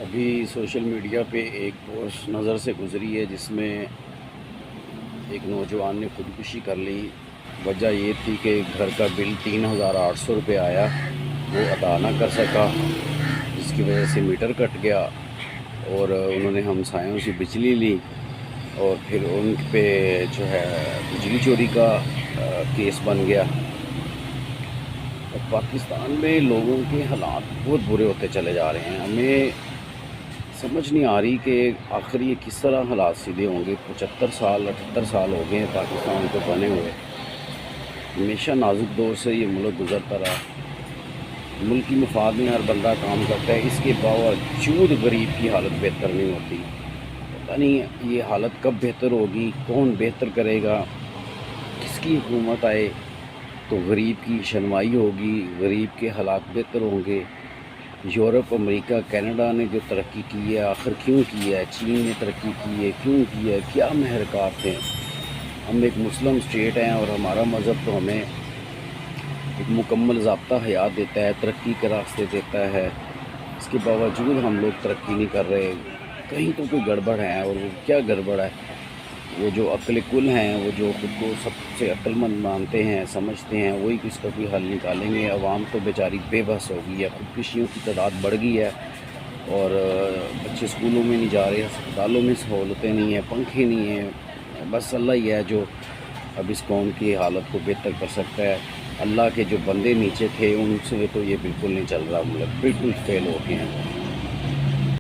ابھی social media پہ ایک پوسٹ نظر سے گزری ہے جس میں ایک نوجوان نے خودکشی کر لی۔ وجہ یہ تھی کہ گھر کا بل 3800 روپے آیا، وہ ادا نہ کر سکا، جس کی وجہ سے میٹر کٹ گیا اور انہوں نے ہمسایوں سے بجلی لی اور پھر ان پہ جو ہے بجلی چوری کا کیس بن گیا۔ اور پاکستان میں لوگوں کے حالات بہت برے ہوتے چلے جا رہے ہیں۔ ہمیں سمجھ نہیں آ رہی کہ آخر یہ کس طرح حالات سیدھے ہوں گے۔ 75 سال 78 سال ہو گئے ہیں پاکستان کو بنے ہوئے، ہمیشہ نازک دور سے یہ ملک گزرتا رہا۔ ملکی مفاد میں ہر بندہ کام کرتا ہے، اس کے باوجود غریب کی حالت بہتر نہیں ہوتی۔ پتہ نہیں یہ حالت کب بہتر ہوگی، کون بہتر کرے گا، کس کی حکومت آئے تو غریب کی شنوائی ہوگی، غریب کے حالات بہتر ہوں گے۔ یورپ، امریکہ، کینیڈا نے جو ترقی کی ہے آخر کیوں کی ہے؟ چین نے ترقی کی ہے کیوں کی ہے؟ کیا محرکات ہیں؟ ہم ایک مسلم اسٹیٹ ہیں اور ہمارا مذہب تو ہمیں ایک مکمل ضابطہ حیات دیتا ہے، ترقی کے راستے دیتا ہے۔ اس کے باوجود ہم لوگ ترقی نہیں کر رہے۔ کہیں تو کوئی گڑبڑ ہے، اور وہ کیا گڑبڑ ہے؟ وہ جو عقل کل ہیں، وہ جو خود کو سب سے عقل مند مانتے ہیں، سمجھتے ہیں، وہی اس کا کوئی حل نکالیں گے۔ عوام تو بیچاری بے بس ہو گئی ہے، خودکشیوں کی تعداد بڑھ گئی ہے، اور بچے اسکولوں میں نہیں جا رہے، ہسپتالوں میں سہولتیں نہیں ہیں، پنکھے نہیں ہیں۔ بس اللہ ہی ہے جو اب اس قوم کی حالت کو بہتر کر سکتا ہے۔ اللہ کے جو بندے نیچے تھے ان سے تو یہ بالکل نہیں چل رہا، ملک بالکل فیل ہو گئے ہیں۔